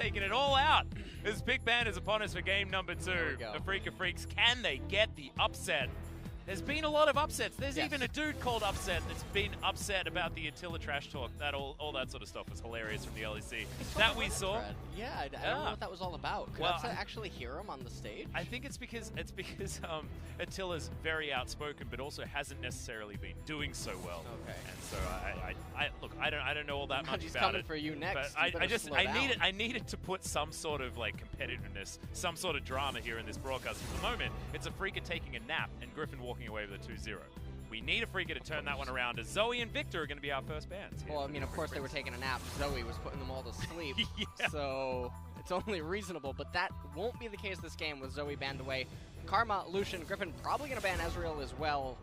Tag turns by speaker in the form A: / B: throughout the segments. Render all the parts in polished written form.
A: taking it all out. As Pick Ban is upon us for game number 2. Afreeca Freecs, can they get the upset? There's been a lot of upsets. There's even a dude called Upset that's been upset about the Attila trash talk. That all that sort of stuff was hilarious from the LEC. That we saw.
B: Yeah, I don't know what that was all about. Could Upset actually hear him on the stage?
A: I think it's because Attila's very outspoken, but also hasn't necessarily been doing so well.
B: Okay.
A: And so look, I don't know all that much
B: He's
A: about
B: coming
A: it.
B: for you next.
A: But I needed to put some sort of like competitiveness, some sort of drama here in this broadcast. At the moment, it's Afreeca taking a nap and Griffin walking away with a 2-0. We need Afreeca to turn that one around, as Zoe and Victor are going to be our first bans.
B: Well, I mean, of course they were taking a nap. Zoe was putting them all to sleep, so it's only reasonable. But that won't be the case this game with Zoe banned away. Karma, Lucian, Griffin probably going to ban Ezreal as well.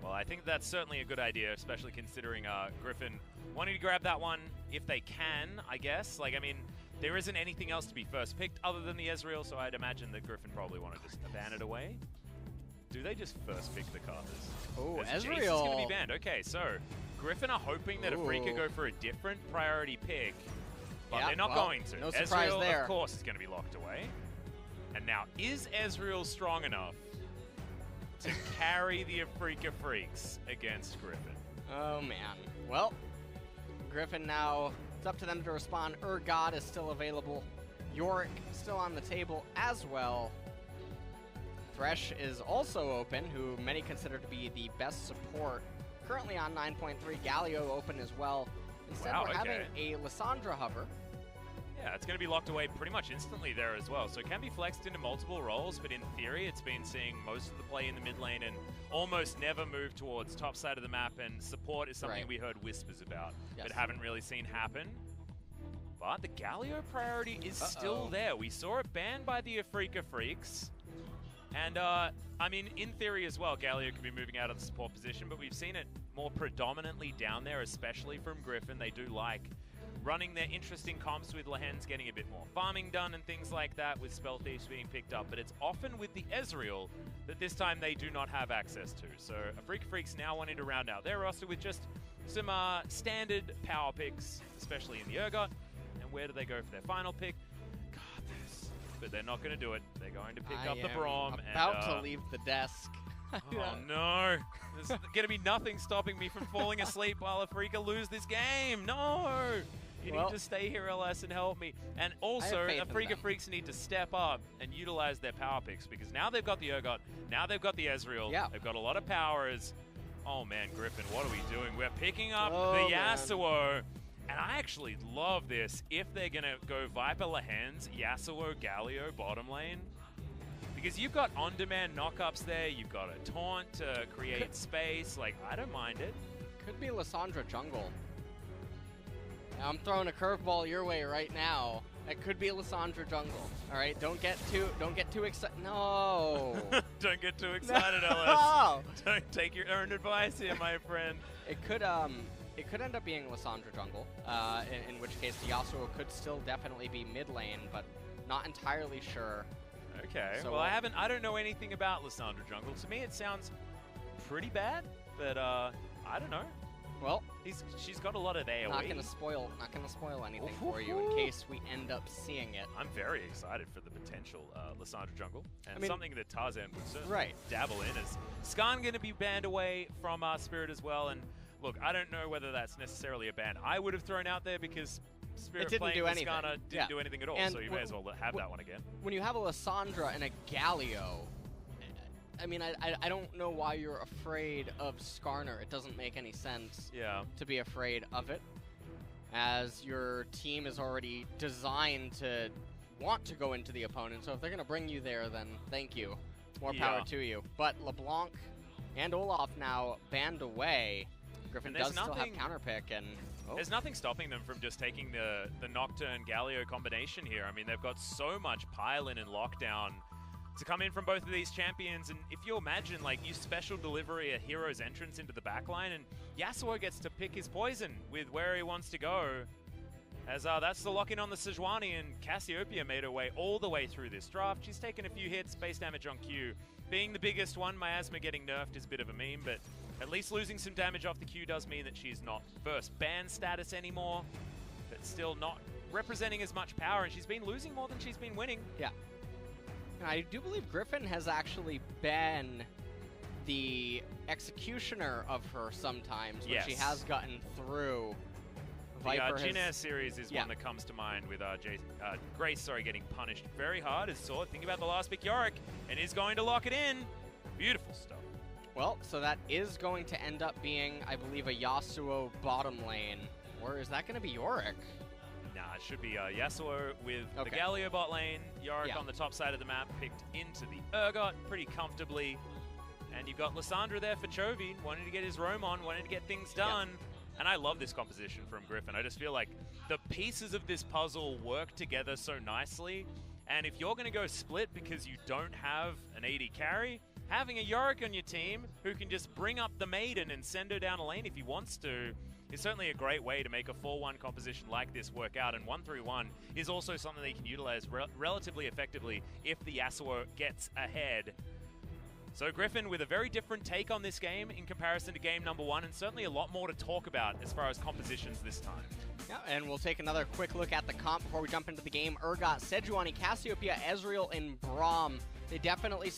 A: Well, I think that's certainly a good idea, especially considering Griffin wanting to grab that one if they can, I guess. Like, I mean, there isn't anything else to be first picked other than the Ezreal, so I'd imagine that Griffin probably want to just ban it away. Do they just first pick the Carthus?
B: Oh, Ezreal
A: is going to be banned. Okay, so Griffin are hoping that Afreeca go for a different priority pick, but they're not going to.
B: No surprise
A: Ezreal,
B: there.
A: Of course, is going to be locked away. And now, is Ezreal strong enough to carry the Afreeca Freecs against Griffin?
B: Oh, man. Well, Griffin now, it's up to them to respond. Urgot is still available. Yorick still on the table as well. Thresh is also open, who many consider to be the best support. Currently on 9.3, Galio open as well. Instead, we're having a Lissandra hover.
A: Yeah, it's going to be locked away pretty much instantly there as well. So it can be flexed into multiple roles, but in theory, it's been seeing most of the play in the mid lane and almost never move towards top side of the map. And support is something we heard whispers about, but haven't really seen happen. But the Galio priority is still there. We saw it banned by the Afreeca Freecs. And, I mean, in theory as well, Galio could be moving out of the support position, but we've seen it more predominantly down there, especially from Griffin. They do like running their interesting comps with Lehens, getting a bit more farming done and things like that, with Spell Thieves being picked up. But it's often with the Ezreal that this time they do not have access to. So Afreeca Freecs now wanting to round out their roster with just some standard power picks, especially in the Urgot. And where do they go for their final pick? But they're not going to do it. They're going to pick up the Braum.
B: About to leave the desk.
A: Oh no! There's going to be nothing stopping me from falling asleep while Afreeca lose this game. No! You need to stay here, LS, and help me. And also, Afreeca Freecs need to step up and utilize their power picks, because now they've got the Urgot, now they've got the Ezreal, they've got a lot of powers. Oh man, Griffin, what are we doing? We're picking up the Yasuo. And I actually love this if they're going to go Viper Lehens, Yasuo, Galio, bottom lane. Because you've got on-demand knockups there, you've got a taunt to create space. Like, I don't mind it.
B: Could be Lissandra jungle. I'm throwing a curveball your way right now. It could be Lissandra jungle. All right, don't get too excited. No.
A: Don't get too excited, LS. Don't take your own advice here, my friend.
B: It could end up being Lissandra jungle, in which case the Yasuo could still definitely be mid lane, but not entirely sure.
A: Okay, so, well, I don't know anything about Lissandra jungle. To me, it sounds pretty bad, but I don't know.
B: Well,
A: she's got a lot of AoE.
B: Not gonna spoil anything for you in case we end up seeing it.
A: I'm very excited for the potential Lissandra jungle, and something that Tarzan would certainly dabble in. Is Skarn going to be banned away from Spirit as well? And look, I don't know whether that's necessarily a ban I would have thrown out there, because Spirit playing with Skarner didn't do anything at all, and so you may as well have that one again. When
B: you have a Lissandra and a Galio, I mean, I don't know why you're afraid of Skarner. It doesn't make any sense to be afraid of it, as your team is already designed to want to go into the opponent. So if they're going to bring you there, then thank you. More power to you. But LeBlanc and Olaf now banned away. Griffin does still have counterpick, and there's nothing stopping them from just taking the Nocturne Galio combination here. I mean, they've got so much pile-in and lockdown to come in from both of these champions, and if you imagine, like, you special delivery a hero's entrance into the backline, and Yasuo gets to pick his poison with where he wants to go, as that's the lock-in on the Sejuani, and Cassiopeia made her way all the way through this draft. She's taken a few hits, base damage on Q being the biggest one. Miasma getting nerfed is a bit of a meme, but at least losing some damage off the Q does mean that she's not first ban status anymore, but still not
A: representing as much power, and she's been losing more than she's been winning.
B: Yeah. And I do believe Griffin has actually been the executioner of her sometimes when she has gotten through. Viper
A: the Jin Air series is one that comes to mind with Grace getting punished very hard as Sword. Think about the last pick, Yorick, and is going to lock it in. Beautiful stuff.
B: Well, so that is going to end up being, I believe, a Yasuo bottom lane. Or is that going to be Yorick?
A: Nah, it should be Yasuo with the Galio bot lane. Yorick on the top side of the map, picked into the Urgot pretty comfortably. And you've got Lissandra there for Chovy, wanting to get his roam on, wanting to get things done. And I love this composition from Griffin. I just feel like the pieces of this puzzle work together so nicely. And if you're going to go split because you don't have an AD carry, having a Yorick on your team who can just bring up the Maiden and send her down a lane if he wants to is certainly a great way to make a 4-1 composition like this work out. And 1-3-1 is also something they can utilize relatively effectively if the Yasuo gets ahead. So Griffin with a very different take on this game in comparison to game number 1, and certainly a lot more to talk about as far as compositions this time.
B: Yeah, and we'll take another quick look at the comp before we jump into the game. Urgot, Sejuani, Cassiopeia, Ezreal, and Braum. They definitely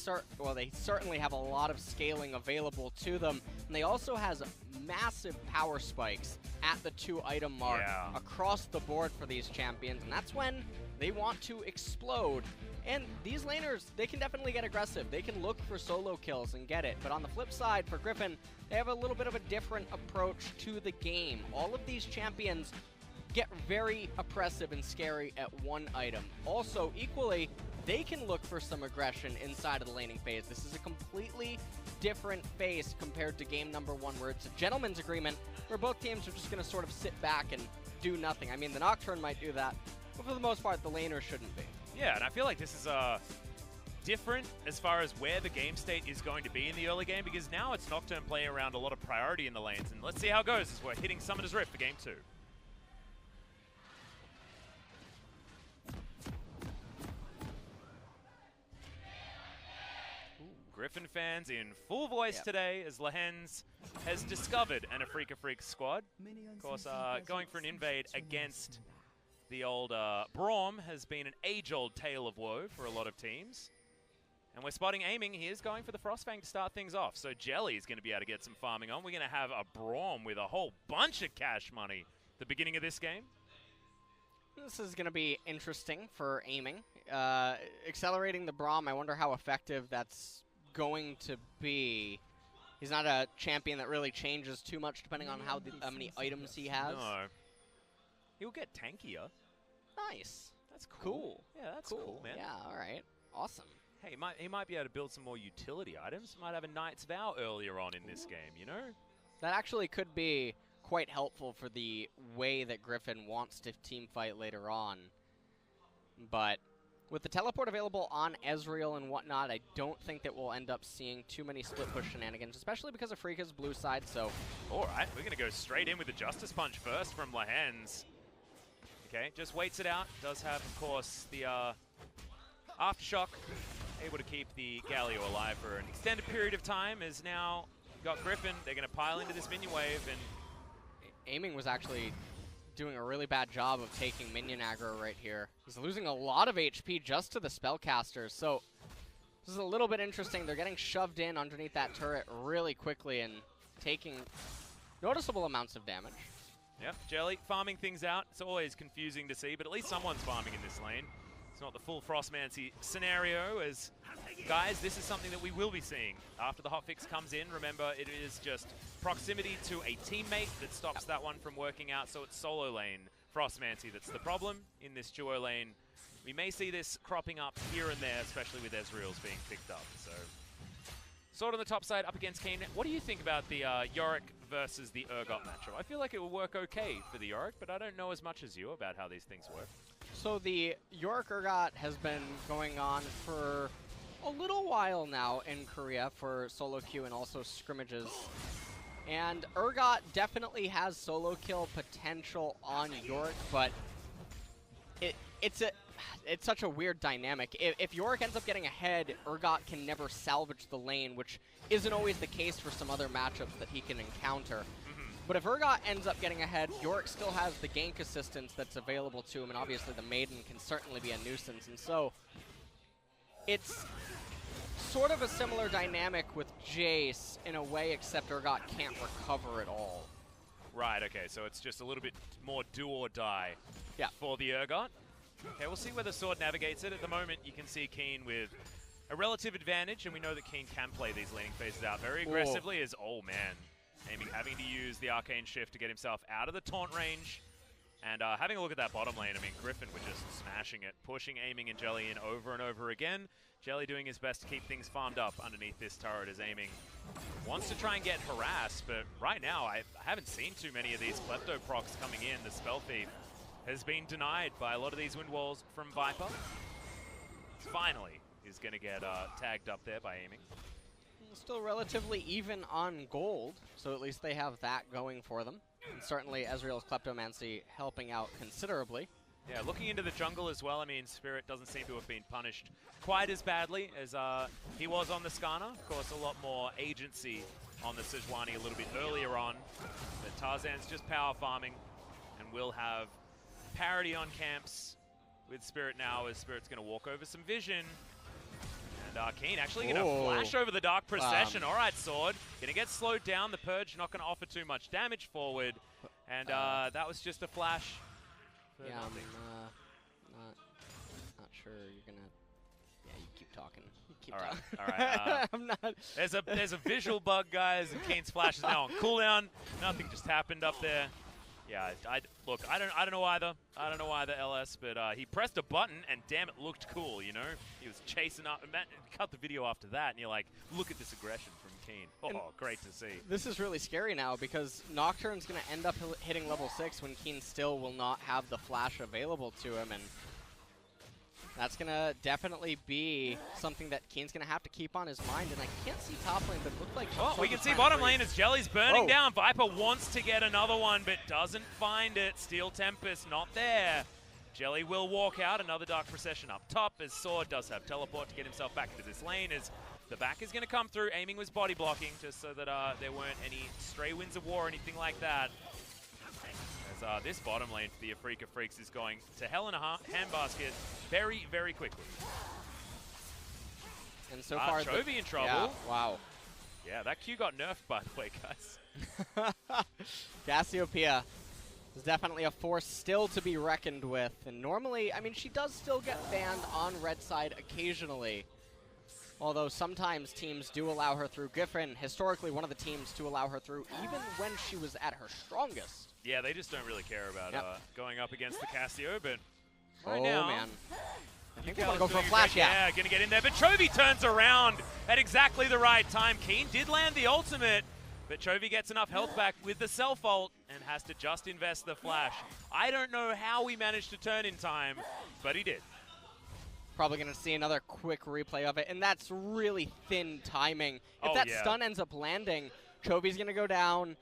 B: they certainly have a lot of scaling available to them. And they also has massive power spikes at the 2-item mark across the board for these champions, and that's when they want to explode. And these laners, they can definitely get aggressive. They can look for solo kills and get it. But on the flip side, for Griffin, they have a little bit of a different approach to the game. All of these champions get very oppressive and scary at one item. Also, equally, they can look for some aggression inside of the laning phase. This is a completely different phase compared to game number 1, where it's a gentleman's agreement, where both teams are just going to sort of sit back and do nothing. I mean, the Nocturne might do that, but for the most part, the laner shouldn't be.
A: Yeah, and I feel like this is different as far as where the game state is going to be in the early game, because now it's Nocturne playing around a lot of priority in the lanes, and let's see how it goes as we're hitting Summoner's Rift for game 2. Griffin fans in full voice today as Lehens has discovered an Afreeca Freecs squad. Of course, going for an invade against the old Braum has been an age-old tale of woe for a lot of teams. And we're spotting aiming. He is going for the Frostfang to start things off. So Jelly is going to be able to get some farming on. We're going to have a Braum with a whole bunch of cash money at the beginning of this game.
B: This is going to be interesting for aiming. Accelerating the Braum, I wonder how effective that's going to be. He's not a champion that really changes too much depending on how many items he has.
A: No. He'll get tankier.
B: Nice.
A: That's cool. Yeah, that's cool, man.
B: Yeah, all right. Awesome.
A: Hey, he might be able to build some more utility items. Might have a Knight's Vow earlier on in this game, you know?
B: That actually could be quite helpful for the way that Griffin wants to team fight later on. But with the teleport available on Ezreal and whatnot, I don't think that we'll end up seeing too many split push shenanigans, especially because of Freeca's blue side, so...
A: All right, we're going to go straight in with the Justice Punch first from Lehens. Okay, just waits it out. Does have, of course, the Aftershock. Able to keep the Galio alive for an extended period of time. Is now got Griffin. They're going to pile into this minion wave. And
B: aiming was actually doing a really bad job of taking minion aggro right here. He's losing a lot of HP just to the spellcasters. So this is a little bit interesting. They're getting shoved in underneath that turret really quickly and taking noticeable amounts of damage.
A: Yep, Jelly farming things out. It's always confusing to see, but at least someone's farming in this lane. It's not the full Frostmancy scenario, as, guys, this is something that we will be seeing after the hotfix comes in. Remember, it is just proximity to a teammate that stops that one from working out, so it's solo lane Frostmancy that's the problem in this duo lane. We may see this cropping up here and there, especially with Ezreal's being picked up. So, Sword on the top side up against Kane. What do you think about the Yorick versus the Urgot matchup? I feel like it will work okay for the Yorick, but I don't know as much as you about how these things work.
B: So the Yorick Urgot has been going on for a little while now in Korea for solo queue and also scrimmages. And Urgot definitely has solo kill potential on Yorick, but it's such a weird dynamic. If Yorick ends up getting ahead, Urgot can never salvage the lane, which isn't always the case for some other matchups that he can encounter. But if Urgot ends up getting ahead, Yorick still has the gank assistance that's available to him, and obviously the Maiden can certainly be a nuisance. And so it's sort of a similar dynamic with Jace in a way, except Urgot can't recover at all.
A: Right, okay, so it's just a little bit more do or die for the Urgot. Okay, we'll see where the Sword navigates it. At the moment, you can see Keen with a relative advantage, and we know that Keen can play these laning phases out very aggressively as, oh man, Aiming having to use the Arcane Shift to get himself out of the taunt range. And having a look at that bottom lane, I mean, Griffin was just smashing it, pushing Aiming and Jelly in over and over again. Jelly doing his best to keep things farmed up underneath this turret as Aiming wants to try and get harassed, but right now I haven't seen too many of these Klepto procs coming in. The Spell Thief has been denied by a lot of these wind walls from Viper. Finally, he's going to get tagged up there by Aiming.
B: Still relatively even on gold, so at least they have that going for them. And certainly Ezreal's Kleptomancy helping out considerably.
A: Yeah, looking into the jungle as well, I mean, Spirit doesn't seem to have been punished quite as badly as he was on the Skarner. Of course, a lot more agency on the Sejuani a little bit earlier on. But Tarzan's just power farming and will have parity on camps with Spirit now, as Spirit's going to walk over some vision. And Keen actually going to flash over the Dark Procession. All right, Sword. Going to get slowed down. The Purge not going to offer too much damage forward. And that was just a flash.
B: Yeah, I'm not sure you're going to... Yeah, you keep talking. You keep talking.
A: All right.
B: I'm not...
A: There's a visual bug, guys, and Keen's flash is now on cooldown. Nothing just happened up there. Yeah, look, I don't know either. I don't know either, LS, but he pressed a button and damn, it looked cool, you know? He was chasing up, and cut the video after that, and you're like, look at this aggression from Keen. Oh, great to see.
B: This is really scary now, because Nocturne's going to end up hitting level 6 when Keen still will not have the flash available to him, and that's going to definitely be something that Keen's going to have to keep on his mind, and I can't see top lane, but it looks like...
A: Oh, we can see bottom lane as Jelly's burning down. Viper wants to get another one, but doesn't find it. Steel Tempest not there. Jelly will walk out. Another Dark Procession up top, as Sword does have teleport to get himself back into this lane, as the back is going to come through. Aiming was body blocking, just so that there weren't any stray winds of war or anything like that. As this bottom lane for the Afreeca Freecs is going to hell in a handbasket very, very quickly.
B: And so far,
A: Chovy in trouble.
B: Yeah, wow.
A: Yeah, that Q got nerfed, by the way, guys.
B: Cassiopeia is definitely a force still to be reckoned with. And normally, I mean, she does still get banned on red side occasionally. Although sometimes teams do allow her through. Griffin, historically one of the teams to allow her through, even when she was at her strongest.
A: Yeah, they just don't really care about going up against the Cassio, but right now...
B: man. I think they're going to go for a flash,
A: yeah. Going to get in there, but Chovy turns around at exactly the right time. Keen did land the ultimate, but Chovy gets enough health back with the self-ult and has to just invest the flash. I don't know how he managed to turn in time, but he did.
B: Probably going to see another quick replay of it, and that's really thin timing. If that stun ends up landing, Chovy's going to go down.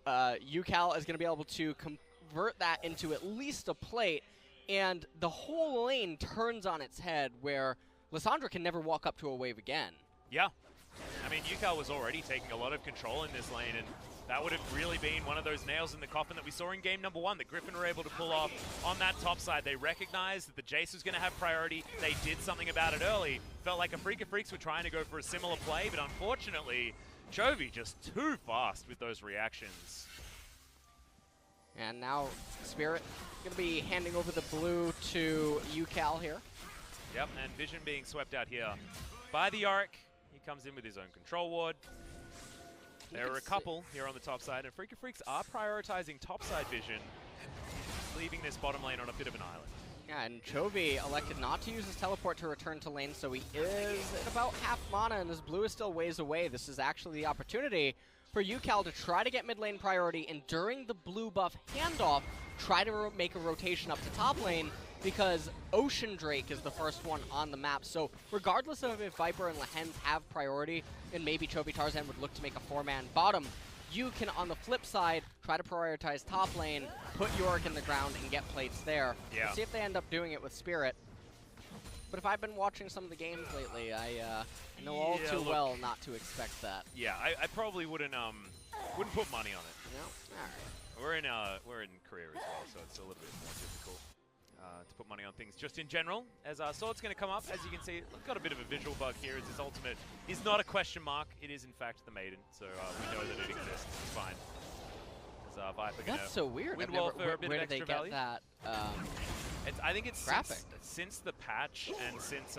B: UCal is going to be able to convert that into at least a plate, and the whole lane turns on its head where Lissandra can never walk up to a wave again.
A: Yeah. I mean, UCal was already taking a lot of control in this lane, and that would have really been one of those nails in the coffin that we saw in game number 1 that Griffin were able to pull off on that top side. They recognized that the Jace was going to have priority. They did something about it early. Felt like Afreeca Freecs were trying to go for a similar play, but unfortunately, Chovy just too fast with those reactions.
B: And now Spirit going to be handing over the blue to UCal here.
A: Yep, and Vision being swept out here by the Yorick. He comes in with his own control ward. There are a couple here on the top side, and Afreeca Freecs are prioritizing topside Vision, leaving this bottom lane on a bit of an island.
B: Yeah, and Chovy elected not to use his teleport to return to lane, so he is at about half mana, and his blue is still ways away. This is actually the opportunity for UCal to try to get mid lane priority, and during the blue buff handoff, try to make a rotation up to top lane, because Ocean Drake is the first one on the map. So regardless of if Viper and Lehend have priority, and maybe Chovy Tarzan would look to make a 4-man bottom, you can, on the flip side, try to prioritize top lane, put Yorick in the ground, and get plates there.
A: Yeah.
B: We'll see if they end up doing it with Spirit. But if I've been watching some of the games lately, I know all too well not to expect that.
A: Yeah, I probably wouldn't Wouldn't put money on it.
B: No? Alright.
A: We're in Korea as well, so it's a little bit more difficult to put money on things just in general. As our Sword's going to come up, as you can see, we've got a bit of a visual bug here as his ultimate is not a question mark. It is, in fact, the Maiden, so we know that it exists. It's fine. As Viper
B: That's so weird.
A: Win wall for a bit
B: where
A: of
B: did they
A: extra value.
B: get that?
A: I think it's
B: graphic.
A: Since the patch and since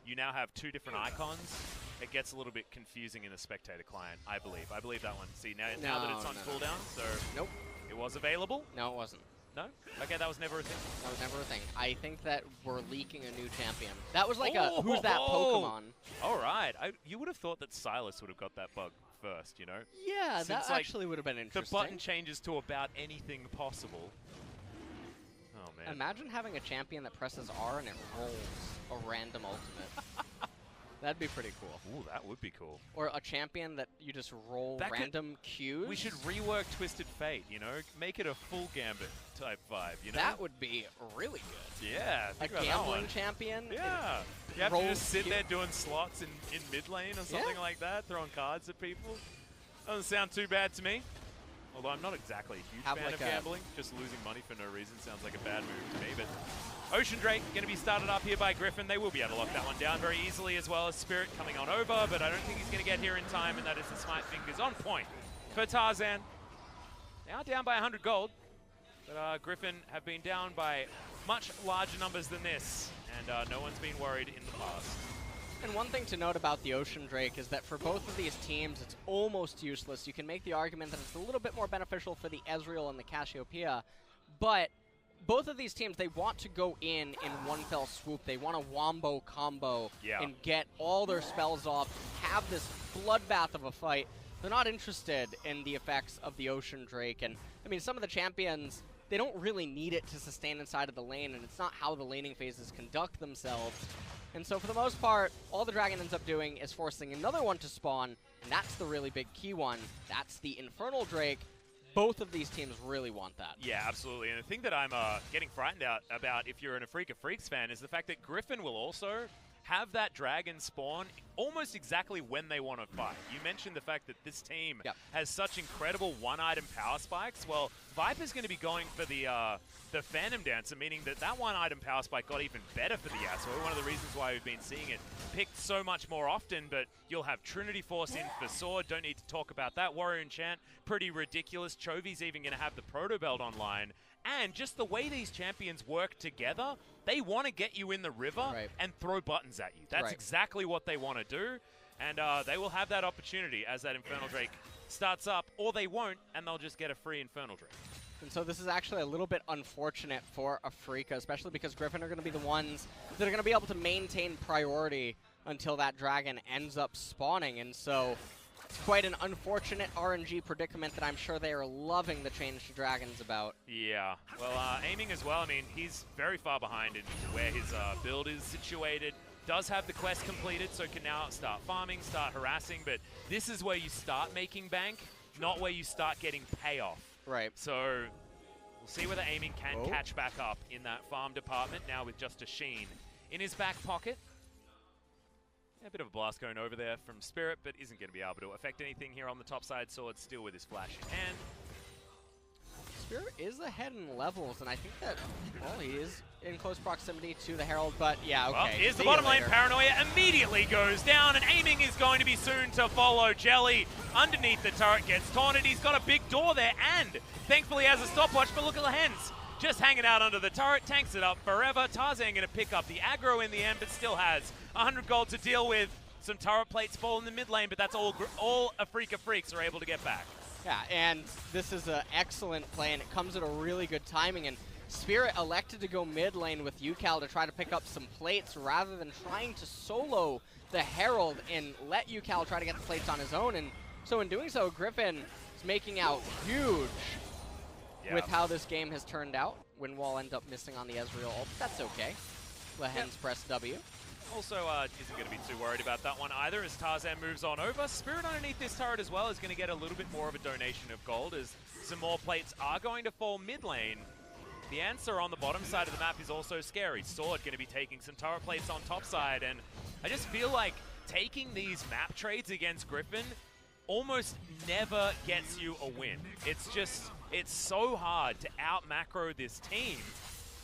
A: you now have 2 different icons, it gets a little bit confusing in the spectator client, I believe. I believe that one. See, now that it's on cooldown, so
B: nope.
A: It was available?
B: No, it wasn't.
A: No? Okay, that was never a thing.
B: That was never a thing. I think that we're leaking a new champion. That was like a, who's that Pokemon?
A: All right. You would have thought that Silas would have got that bug first, you know?
B: Yeah,
A: Since,
B: that actually would have been interesting.
A: The button changes to about anything possible. Oh, man.
B: Imagine having a champion that presses R and it rolls a random ultimate. That'd be pretty cool.
A: Ooh, that would be cool.
B: Or a champion that you just roll random Qs.
A: We should rework Twisted Fate, you know? Make it a full Gambit type vibe, you know?
B: That would be really good.
A: Yeah,
B: a gambling champion.
A: Yeah. You have to just sit there doing slots in mid lane or something like that, throwing cards at people. Doesn't sound too bad to me. Although I'm not exactly a huge fan of gambling. Just losing money for no reason sounds like a bad move to me. But Ocean Drake going to be started up here by Griffin. They will be able to lock that one down very easily, as well as Spirit coming on over. But I don't think he's going to get here in time, and that is the Smite Fingers on point for Tarzan. Now down by 100 gold. But Griffin have been down by much larger numbers than this. And no one's been worried in the past.
B: And one thing to note about the Ocean Drake is that for both of these teams, it's almost useless. You can make the argument that it's a little bit more beneficial for the Ezreal and the Cassiopeia, but both of these teams, they want to go in one fell swoop. They want a wombo combo and get all their spells off, have this bloodbath of a fight. They're not interested in the effects of the Ocean Drake. And, I mean, some of the champions, they don't really need it to sustain inside of the lane, and it's not how the laning phases conduct themselves. And so for the most part, all the dragon ends up doing is forcing another one to spawn, and that's the really big key one. That's the Infernal Drake. Both of these teams really want that.
A: Yeah, absolutely. And the thing that I'm getting frightened about if you're an Afreeca Freecs fan is the fact that Griffin will also have that dragon spawn almost exactly when they want to fight. You mentioned the fact that this team has such incredible one-item power spikes. Well, Viper's going to be going for the Phantom Dancer, meaning that one-item power spike got even better for the Yasuo. One of the reasons why we've been seeing it picked so much more often, but you'll have Trinity Force in for Sword. Don't need to talk about that. Warrior Enchant, pretty ridiculous. Chovy's even going to have the Proto Belt online. And just the way these champions work together, they want to get you in the river and throw buttons at you. That's exactly what they want to do. And they will have that opportunity as that Infernal Drake starts up, or they won't, and they'll just get a free Infernal Drake.
B: And so this is actually a little bit unfortunate for Afreeca, especially because Griffin are going to be the ones that are going to be able to maintain priority until that dragon ends up spawning. And so it's quite an unfortunate RNG predicament that I'm sure they are loving the change to dragons about.
A: Yeah. Well, aiming as well, I mean, he's very far behind in where his build is situated. Does have the quest completed, so can now start farming, start harassing, but this is where you start making bank, not where you start getting payoff.
B: Right.
A: So we'll see whether aiming can catch back up in that farm department now with just a Sheen in his back pocket. A bit of a blast going over there from Spirit, but isn't going to be able to affect anything here on the top side. Sword still with his flash in hand.
B: Spirit is ahead in levels, and I think that, well, he is in close proximity to the Herald, but yeah, okay.
A: Well, here's the bottom lane. Paranoia immediately goes down, and aiming is going to be soon to follow. Jelly underneath the turret gets taunted. He's got a big door there, and thankfully has a stopwatch, but look at the hens. Just hanging out under the turret, tanks it up forever. Tarzan going to pick up the aggro in the end, but still has 100 gold to deal with. Some turret plates fall in the mid lane, but that's all Afreeca Freecs are able to get back.
B: Yeah, and this is an excellent play, and it comes at a really good timing. And Spirit elected to go mid lane with UCal to try to pick up some plates rather than trying to solo the Herald and let UCal try to get the plates on his own. And so in doing so, Griffin is making out huge with how this game has turned out. Winwall ends up missing on the Ezreal ult. That's okay. The hens press W.
A: Also, isn't going to be too worried about that one either as Tarzan moves on over. Spirit underneath this turret as well is going to get a little bit more of a donation of gold as some more plates are going to fall mid lane. The answer on the bottom side of the map is also scary. Sword going to be taking some turret plates on top side, and I just feel like taking these map trades against Griffin almost never gets you a win. It's just, it's so hard to out-macro this team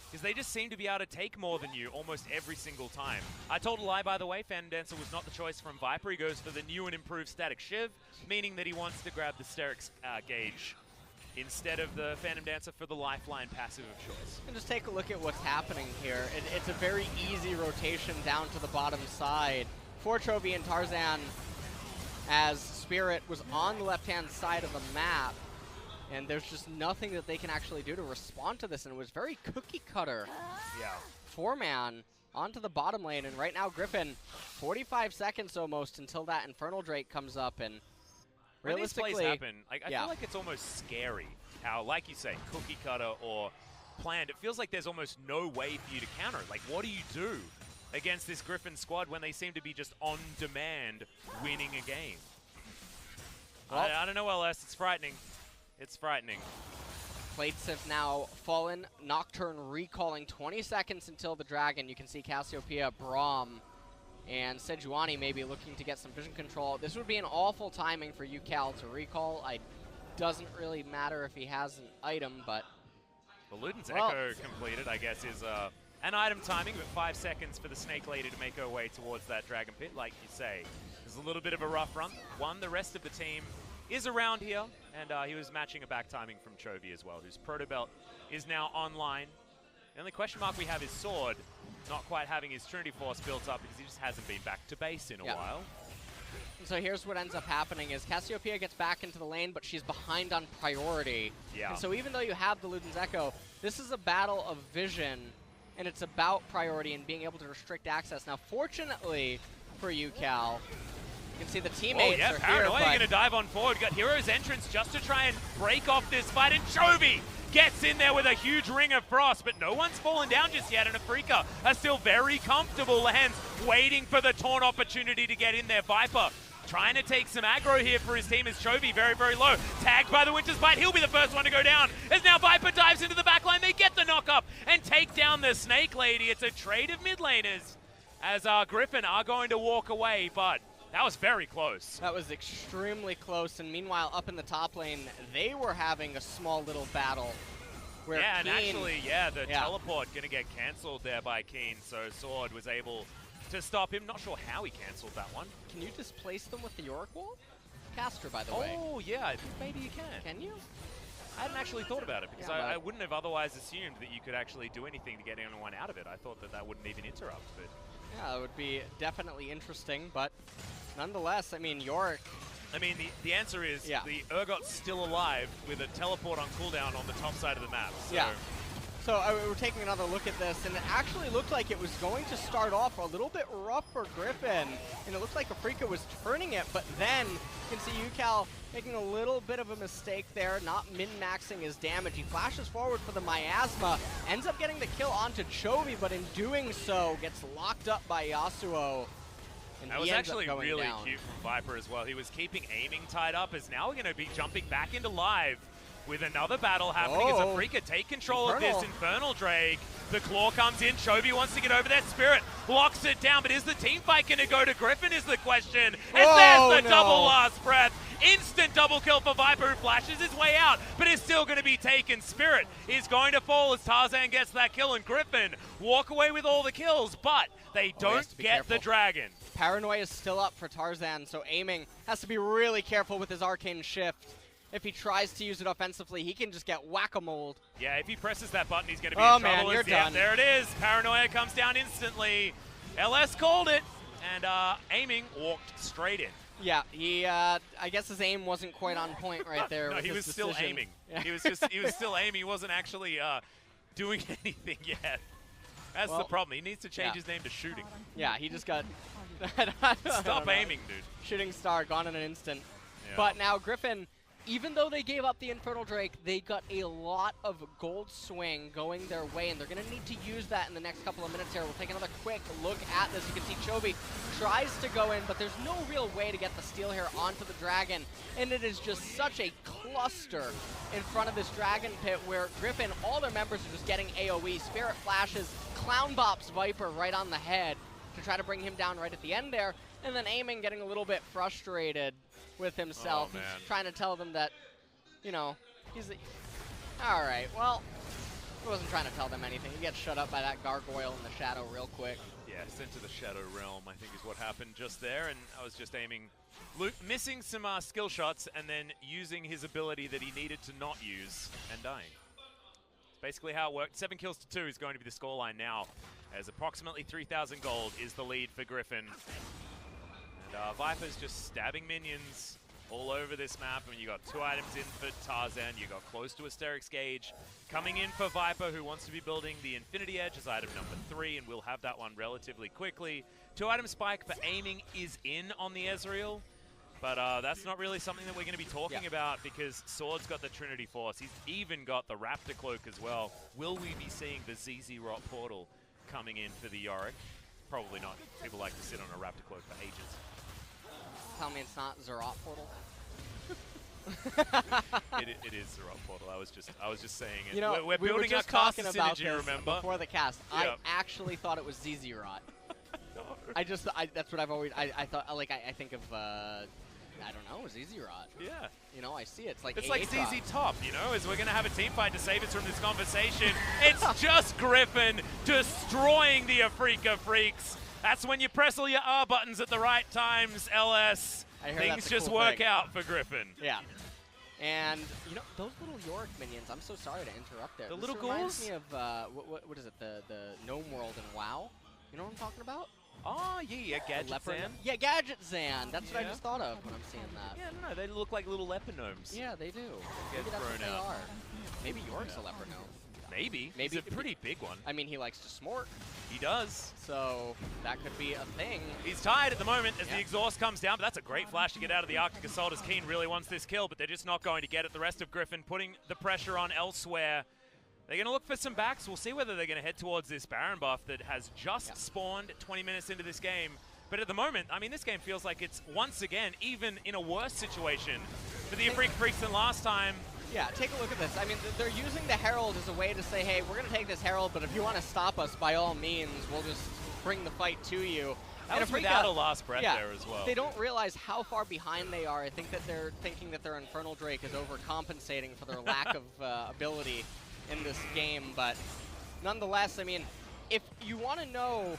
A: because they just seem to be able to take more than you almost every single time. I told a lie, by the way. Phantom Dancer was not the choice from Viper. He goes for the new and improved Static Shiv, meaning that he wants to grab the Sterix gauge instead of the Phantom Dancer for the Lifeline passive of choice.
B: And just take a look at what's happening here. It's a very easy rotation down to the bottom side for Chovy and Tarzan, as Spirit was on the left-hand side of the map, and there's just nothing that they can actually do to respond to this, and it was very cookie-cutter.
A: Yeah.
B: 4-man onto the bottom lane, and right now Griffin, 45 seconds almost until that Infernal Drake comes up, and
A: when these
B: realistically,
A: plays happen, I feel like it's almost scary how, like you say, cookie-cutter or planned, it feels like there's almost no way for you to counter it. Like, what do you do against this Griffin squad when they seem to be just on demand winning a game? Well, I don't know, LS. It's frightening. It's frightening.
B: Plates have now fallen. Nocturne recalling 20 seconds until the Dragon. You can see Cassiopeia, Braum, and Sejuani maybe looking to get some vision control. This would be an awful timing for UCal to recall. It doesn't really matter if he has an item, but...
A: The Luden's Echo completed, I guess, is an item timing, but 5 seconds for the Snake Lady to make her way towards that Dragon Pit, like you say. There's a little bit of a rough run. The rest of the team is around here, and he was matching a back timing from Chovy as well, whose Proto Belt is now online. The only question mark we have is Sword, not quite having his Trinity Force built up because he just hasn't been back to base in a while.
B: And so here's what ends up happening is Cassiopeia gets back into the lane, but she's behind on priority.
A: Yeah.
B: And so even though you have the Luden's Echo, this is a battle of vision, and it's about priority and being able to restrict access. Now, fortunately for UCal, you can see the teammates are here.
A: Paranoia going to dive on forward. Got Hero's Entrance just to try and break off this fight, and Chovy gets in there with a huge Ring of Frost, but no one's fallen down just yet, and Afreeca are still very comfortable. Lands waiting for the taunt opportunity to get in there. Viper trying to take some aggro here for his team as Chovy very, very low. Tagged by the Winter's Bite. He'll be the first one to go down. As now Viper dives into the backline. They get the knock up and take down the Snake Lady. It's a trade of mid laners as Griffin are going to walk away, but that was very close. That
B: was extremely close, and meanwhile up in the top lane, they were having a small little battle. Where
A: yeah,
B: Keen,
A: and actually, the teleport going to get cancelled there by Keen, so Sword was able to stop him. Not sure how he cancelled that one.
B: Can you displace them with the Yorick Wall? Caster, by the way.
A: Oh, yeah, maybe you can.
B: Can you?
A: I hadn't actually thought about it, because I wouldn't have otherwise assumed that you could actually do anything to get anyone out of it. I thought that wouldn't even interrupt, but...
B: Yeah, it would be definitely interesting, but nonetheless, I mean, Yorick...
A: I mean, the answer is the Urgot's still alive with a teleport on cooldown on the top side of the map. So.
B: Yeah. So we're taking another look at this, and it actually looked like it was going to start off a little bit rough for Griffin, and it looked like Afreeca was turning it, but then you can see UCal making a little bit of a mistake there, not min-maxing his damage. He flashes forward for the Miasma, ends up getting the kill onto Chovy, but in doing so, gets locked up by Yasuo. And
A: that was actually really cute from Viper as well. He was keeping aiming tied up, as now we're going to be jumping back into live with another battle happening as Afreeca take control of this Infernal Drake. The Claw comes in. Chovy wants to get over there. Spirit locks it down, but is the team fight going to go to Griffin is the question. And there's the double last breath. Instant double kill for Viper, who flashes his way out, but is still going to be taken. Spirit is going to fall as Tarzan gets that kill, and Griffin walk away with all the kills, but they don't get the Dragon.
B: Paranoia is still up for Tarzan, so aiming has to be really careful with his Arcane Shift. If he tries to use it offensively, he can just get whack-a-moled.
A: Yeah, if he presses that button, he's going to be in trouble.
B: Man, you're done.
A: There it is. Paranoia comes down instantly. LS called it, and aiming walked straight in.
B: Yeah, he. I guess his aim wasn't quite on point right there.
A: No,
B: with
A: he was
B: his
A: still aiming.
B: Yeah.
A: He was still aiming. He wasn't actually doing anything yet. That's the problem. He needs to change his name to Shooting.
B: Yeah, he just got.
A: Stop aiming, dude.
B: Shooting Star gone in an instant.
A: Yeah.
B: But now Griffin, even though they gave up the Infernal Drake, they got a lot of gold swing going their way, and they're going to need to use that in the next couple of minutes here. We'll take another quick look at this. You can see Chovy tries to go in, but there's no real way to get the steal here onto the Dragon, and it is just such a cluster in front of this Dragon Pit where Griffin, all their members are just getting AoE. Spirit flashes, Clown Bops Viper right on the head, to try to bring him down right at the end there. And then Aiming getting a little bit frustrated with himself.
A: Oh, man.
B: He's trying to tell them that, you know, all right, well, he wasn't trying to tell them anything. He gets shut up by that gargoyle in the shadow real quick.
A: Yeah, sent to the Shadow Realm, I think is what happened just there, and I was just aiming, missing some skill shots, and then using his ability that he needed to not use, and dying. It's basically how it worked. 7 kills to 2 is going to be the scoreline now, as approximately 3,000 gold is the lead for Griffin. And Viper's just stabbing minions all over this map. I mean, you got 2 items in for Tarzan. You got close to Asterix Gauge. Coming in for Viper, who wants to be building the Infinity Edge as item number 3, and we'll have that one relatively quickly. 2-item spike for Aiming is in on the Ezreal, but that's not really something that we're going to be talking about because Sword's got the Trinity Force. He's even got the Raptor Cloak as well. Will we be seeing the ZZ Rot Portal coming in for the Yorick? Probably not. People like to sit on a Raptor Cloak for ages.
B: Tell me it's not Zerat Portal.
A: it is Zerat Portal. I was just saying it.
B: You know,
A: we're
B: we
A: building
B: were just
A: a
B: talking
A: cast
B: about
A: synergy,
B: this
A: remember?
B: before the cast.
A: Yep.
B: I actually thought it was ZZ Rot.
A: No.
B: That's what I've always. I thought like I think of. I don't know, ZZ Rot.
A: Yeah.
B: You know, I see it. It's
A: It's
B: like
A: ZZ Top, you know, as we're going to have a team fight to save us from this conversation. It's just Griffin destroying the Afreeca Freecs. That's when you press all your R buttons at the right times, LS. Things just
B: cool
A: work
B: thing.
A: out for Griffin.
B: Yeah. And, you know, those little Yorick minions, I'm so sorry to interrupt there.
A: The
B: this
A: little
B: reminds
A: ghouls?
B: me of, what is it, the Gnome World in WoW? You know what I'm talking about?
A: Oh, yeah, Gadget
B: Leopard.
A: Zan.
B: Yeah, Gadget Zan. That's what I just thought of when I'm seeing that.
A: Yeah, no, they look like little leopard gnomes.
B: Yeah, they do.
A: Get
B: Maybe that's what
A: thrown
B: they
A: out.
B: are. Maybe Yorick's a leopard gnome.
A: Maybe.
B: Maybe
A: He's a pretty big one.
B: I mean, he likes to smork.
A: He does.
B: So that could be a thing.
A: He's tied at the moment as the exhaust comes down, but that's a great flash to get out of the Arctic Assault as Keen really wants this kill, but they're just not going to get it. The rest of Griffin putting the pressure on elsewhere. They're going to look for some backs. We'll see whether they're going to head towards this Baron buff that has just spawned 20 minutes into this game. But at the moment, I mean, this game feels like it's once again even in a worse situation for the Afreeca Freecs than last time.
B: Yeah, take a look at this. I mean, they're using the Herald as a way to say, hey, we're going to take this Herald, but if you want to stop us, by all means, we'll just bring the fight to you.
A: That was without a last breath there as well.
B: They don't realize how far behind they are. I think that they're thinking that their Infernal Drake is overcompensating for their lack of ability in this game. But nonetheless, I mean, if you want to know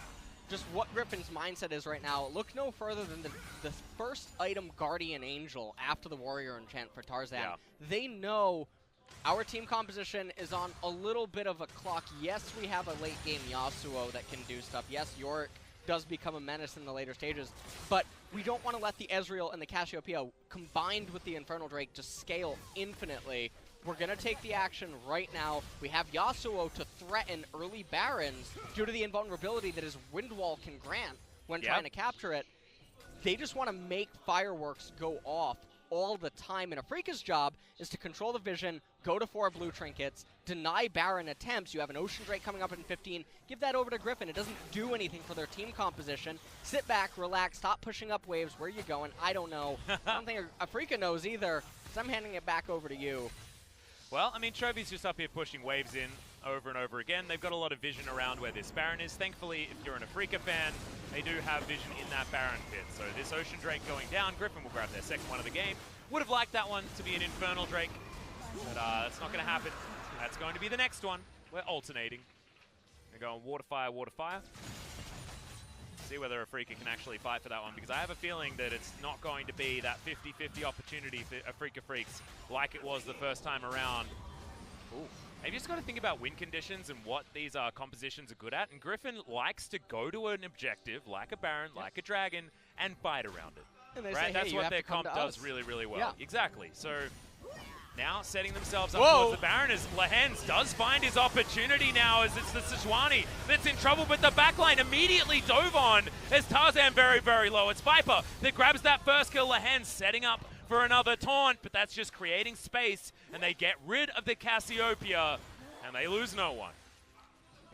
B: just what Griffin's mindset is right now, look no further than the first item Guardian Angel after the Warrior Enchant for Tarzan.
A: Yeah.
B: They know our team composition is on a little bit of a clock. Yes, we have a late game Yasuo that can do stuff. Yes, Yorick does become a menace in the later stages, but we don't want to let the Ezreal and the Cassiopeia combined with the Infernal Drake just scale infinitely. We're going to take the action right now. We have Yasuo to threaten early Barons due to the invulnerability that his Windwall can grant when trying to capture it. They just want to make fireworks go off all the time. And Afreeca's job is to control the vision, go to 4 blue trinkets, deny Baron attempts. You have an Ocean Drake coming up in 15. Give that over to Griffin. It doesn't do anything for their team composition. Sit back, relax, stop pushing up waves. Where you going? I don't know. I don't think Afreeca knows either, so I'm handing it back over to you.
A: Well, I mean, Trophy's just up here pushing waves in over and over again. They've got a lot of vision around where this Baron is. Thankfully, if you're an Afreeca fan, they do have vision in that Baron pit. So this Ocean Drake going down, Griffin will grab their second one of the game. Would have liked that one to be an Infernal Drake, but that's not going to happen. That's going to be the next one. We're alternating. They're going Water, Fire, Water, Fire. See whether Afreeca can actually fight for that one, because I have a feeling that it's not going to be that 50-50 opportunity for Afreeca Freecs like it was the first time around. Ooh. Maybe just got to think about win conditions and what these compositions are good at, and Griffin likes to go to an objective, like a Baron, like a Dragon, and fight around it.
B: And they
A: right?
B: say,
A: That's
B: hey,
A: what their comp does really, really well.
B: Yeah.
A: Exactly. So now setting themselves up towards the Baron as Lehens does find his opportunity now as it's the Sejuani that's in trouble, but the backline immediately dove on as Tarzan very, very low. It's Viper that grabs that first kill. Lehens setting up for another taunt, but that's just creating space, and they get rid of the Cassiopeia, and they lose no one.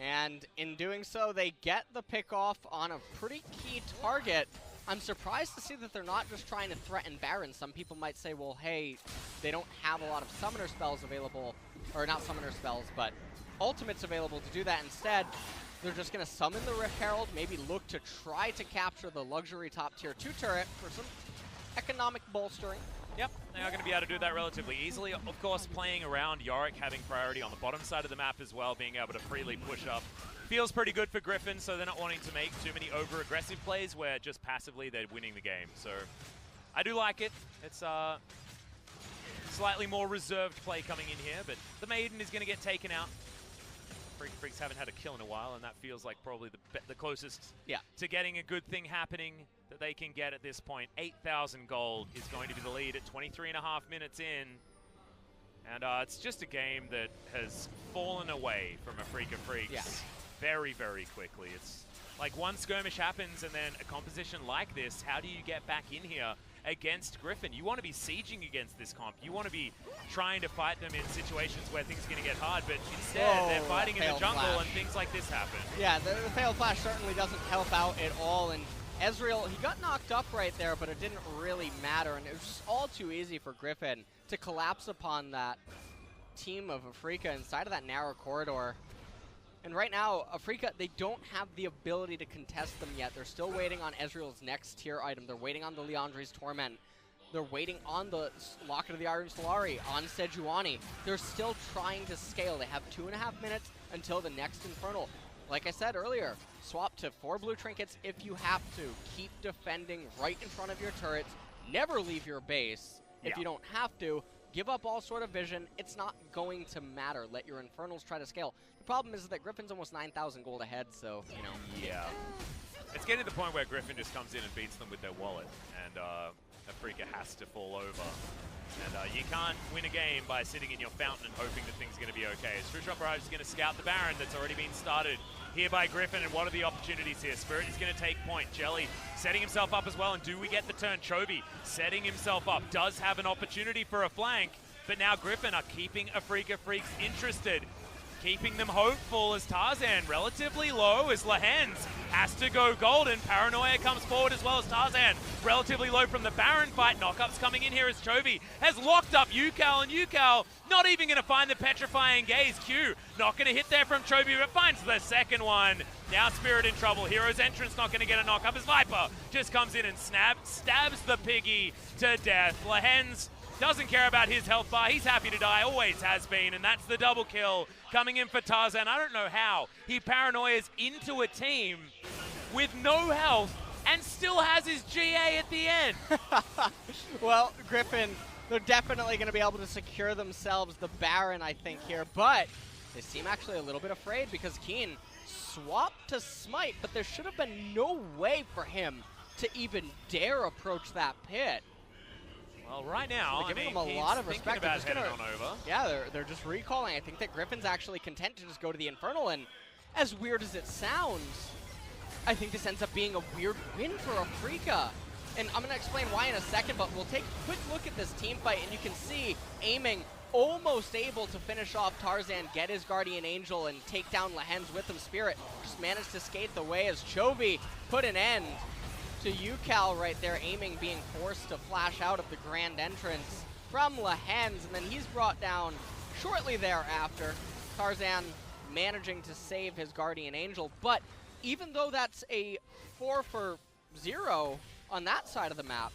B: And in doing so, they get the pick off on a pretty key target. I'm surprised to see that they're not just trying to threaten Baron. Some people might say, well, hey, they don't have a lot of summoner spells available, or not summoner spells, but ultimates available to do that. Instead, they're just going to summon the Rift Herald, maybe look to try to capture the luxury top tier 2 turret for some economic bolstering.
A: Yep, they are going to be able to do that relatively easily. Of course, playing around Yorick, having priority on the bottom side of the map as well, being able to freely push up. Feels pretty good for Griffin, so they're not wanting to make too many over-aggressive plays where just passively they're winning the game. So I do like it. It's slightly more reserved play coming in here, but the Maiden is going to get taken out. Freecs haven't had a kill in a while, and that feels like probably the closest to getting a good thing happening that they can get at this point. 8,000 gold is going to be the lead at 23.5 minutes in. And it's just a game that has fallen away from Afreeca Freecs very, very quickly. It's like one skirmish happens and then a composition like this, how do you get back in here against Griffin? You want to be sieging against this comp. You want to be trying to fight them in situations where things are going to get hard, but instead they're fighting in the jungle and things like this happen.
B: Yeah, the failed flash certainly doesn't help out at all, and Ezreal, he got knocked up right there, but it didn't really matter, and it was just all too easy for Griffin to collapse upon that team of Afreeca inside of that narrow corridor. And right now, Afreeca, they don't have the ability to contest them yet. They're still waiting on Ezreal's next tier item. They're waiting on the Liandry's Torment. They're waiting on the Locket of the Iron Solari, on Sejuani. They're still trying to scale. They have 2.5 minutes until the next Infernal. Like I said earlier, swap to 4 blue trinkets if you have to. Keep defending right in front of your turrets. Never leave your base if you don't have to. Give up all sort of vision. It's not going to matter. Let your Infernals try to scale. The problem is that Griffin's almost 9,000 gold ahead, so, you know.
A: Yeah. It's getting to the point where Griffin just comes in and beats them with their wallet, and Afreeca has to fall over. And you can't win a game by sitting in your fountain and hoping that things are going to be okay. Strushop Barrage is going to scout the Baron that's already been started here by Griffin, and what are the opportunities here? Spirit is going to take point. Jelly setting himself up as well, and do we get the turn? Chovy setting himself up, does have an opportunity for a flank, but now Griffin are keeping Afreeca Freecs interested, keeping them hopeful as Tarzan relatively low as Lehens has to go golden. Paranoia comes forward as well as Tarzan relatively low from the Baron fight. Knockups coming in here as Chovy has locked up Yukal, and Yukal not even going to find the petrifying gaze. Q not going to hit there from Chovy, but finds the second one. Now Spirit in trouble. Hero's Entrance not going to get a knock up as Viper just comes in and stabs the piggy to death. Lehens doesn't care about his health bar. He's happy to die, always has been, and that's the double kill coming in for Tarzan. I don't know how he paranoias into a team with no health and still has his GA at the end.
B: Well, Griffin, they're definitely going to be able to secure themselves the Baron, I think, here, but they seem actually a little bit afraid because Keen swapped to Smite, but there should have been no way for him to even dare approach that pit.
A: Well, right now,
B: they're giving him a lot of respect.
A: About heading on over.
B: Yeah, they're just recalling. I think that Griffin's actually content to just go to the Infernal, and as weird as it sounds, I think this ends up being a weird win for Afreeca. And I'm going to explain why in a second, but we'll take a quick look at this team fight, and you can see aiming almost able to finish off Tarzan, get his Guardian Angel, and take down Lehens with him. Spirit just managed to skate the way as Chovy put an end to Yukal right there, aiming being forced to flash out of the grand entrance from Lehens, and then he's brought down shortly thereafter. Tarzan managing to save his Guardian Angel, but even though that's a 4 for 0 on that side of the map,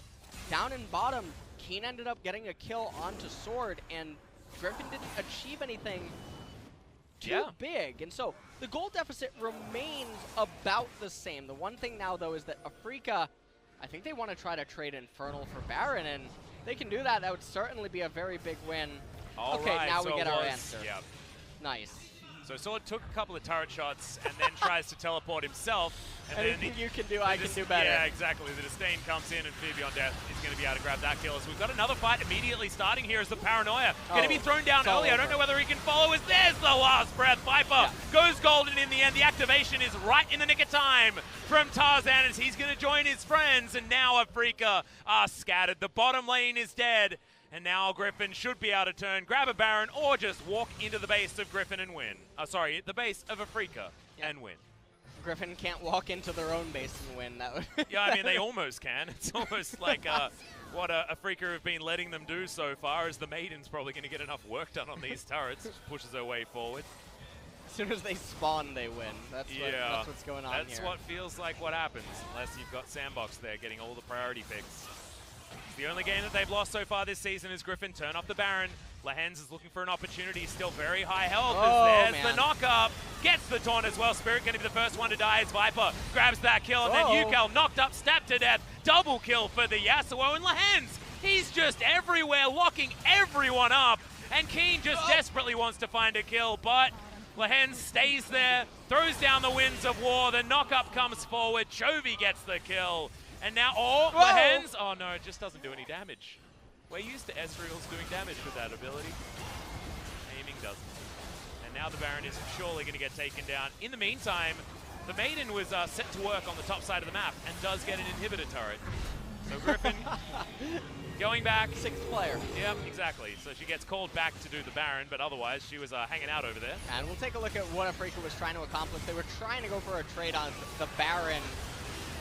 B: down in bottom, Keen ended up getting a kill onto Sword, and Griffin didn't achieve anything too big, and so the goal deficit remains about the same. The one thing now, though, is that Afreeca, I think they want to try to trade Infernal for Baron, and they can do that. That would certainly be a very big win. Okay, now we get our answer. Yep. Nice.
A: So Sword took a couple of turret shots and then tries to teleport himself. And
B: anything you can do, I can do better.
A: Yeah, exactly. The Disdain comes in, and Phoebe on Death is going to be able to grab that kill. So we've got another fight immediately starting here as the Paranoia going to be thrown down early. I don't know whether he can follow as there's the last breath. Viper goes golden in the end. The activation is right in the nick of time from Tarzan as he's going to join his friends. And now Afreeca are scattered. The bottom lane is dead. And now Griffin should be able to turn, grab a Baron, or just walk into the base of Griffin and win. Sorry, the base of Afreeca and win.
B: Griffin can't walk into their own base and win. That would
A: yeah, I mean, they almost can. It's almost like what Afreeca have been letting them do so far, as the Maiden's probably going to get enough work done on these turrets. Pushes her way forward.
B: soon as they spawn, they win. That's what's going on here.
A: That's what feels like what happens, unless you've got Sandbox there getting all the priority picks. The only game that they've lost so far this season is Griffin turn off the Baron. Lehens is looking for an opportunity, still very high health. There's the knock-up, gets the taunt as well. Spirit going to be the first one to die as Viper grabs that kill, and then Ucal knocked up, stabbed to death. Double kill for the Yasuo, and Lehens, he's just everywhere, locking everyone up. And Keen just desperately wants to find a kill, but Lehens stays there, throws down the Winds of War, the knock-up comes forward, Chovy gets the kill. And now, Lehens, oh no, it just doesn't do any damage. We're used to Ezreal's doing damage with that ability. Aiming doesn't. And now the Baron is surely going to get taken down. In the meantime, the Maiden was set to work on the top side of the map and does get an inhibitor turret. So Griffin going back.
B: 6th player.
A: Yep, exactly. So she gets called back to do the Baron, but otherwise she was hanging out over there.
B: And we'll take a look at what Afreeca was trying to accomplish. They were trying to go for a trade on the Baron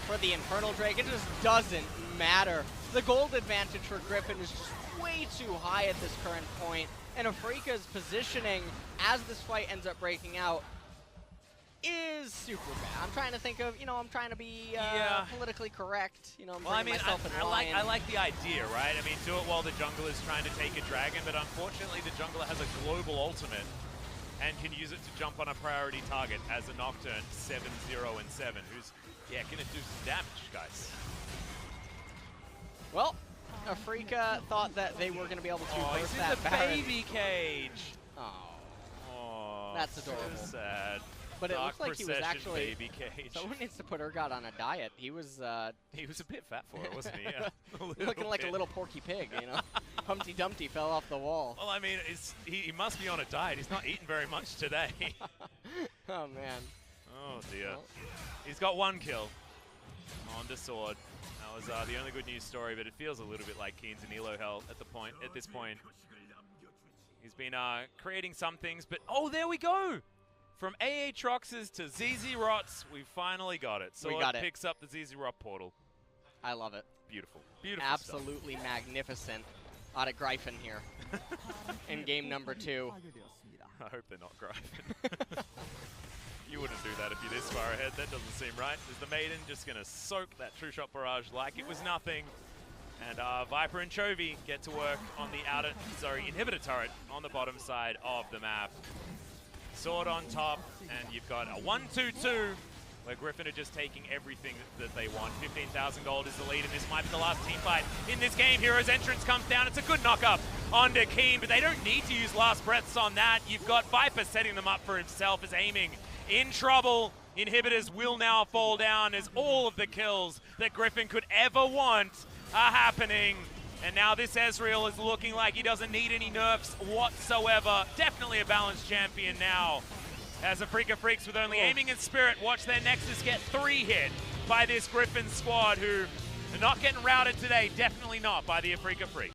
B: for the Infernal Drake. It just doesn't matter. The gold advantage for Griffin is just way too high at this current point, and Afreeca's positioning as this fight ends up breaking out is super bad. I'm trying to think of, I'm trying to be politically correct.
A: I like the idea, right? I mean, do it while the jungler is trying to take a dragon, but unfortunately the jungler has a global ultimate and can use it to jump on a priority target as a Nocturne 7-0 and 7, who's gonna do some damage, guys.
B: Well, Afreeca thought that they were going to be able to burst that
A: he's in the baby cage.
B: Oh, that's adorable.
A: So sad.
B: But it looks like he was actually
A: baby cage.
B: Someone needs to put Urgot on a diet. He was a
A: bit fat for it, wasn't he? Yeah,
B: looking like a little Porky Pig, Humpty Dumpty fell off the wall.
A: Well, I mean, he must be on a diet. He's not eating very much today.
B: Oh man.
A: Oh dear. Well, he's got 1 kill on the sword. That was the only good news story, but it feels a little bit like Keen's and Elo hell at this point. He's been creating some things, but there we go! From AA Troxes to ZZ Rots, we finally got it. So it picks up the ZZ Rot portal.
B: I love it.
A: Beautiful. Beautiful
B: Absolutely
A: stuff.
B: Magnificent out of Griffin here in game number 2.
A: I hope they're not Griffin. You wouldn't do that if you're this far ahead. That doesn't seem right. Is the Maiden just going to soak that True Shot Barrage like it was nothing? And Viper and Chovy get to work on the inhibitor turret on the bottom side of the map. Sword on top, and you've got a 1-2-2 where Griffin are just taking everything that they want. 15,000 gold is the lead, and this might be the last team fight in this game. Hero's entrance comes down. It's a good knock-up onto Keen, but they don't need to use last breaths on that. You've got Viper setting them up for himself as aiming in trouble. Inhibitors will now fall down as all of the kills that Griffin could ever want are happening. And now this Ezreal is looking like he doesn't need any nerfs whatsoever. Definitely a balanced champion now. As Afreeca Freecs with only aiming and spirit, watch their Nexus get 3 hit by this Griffin squad, who are not getting routed today. Definitely not by the Afreeca Freecs.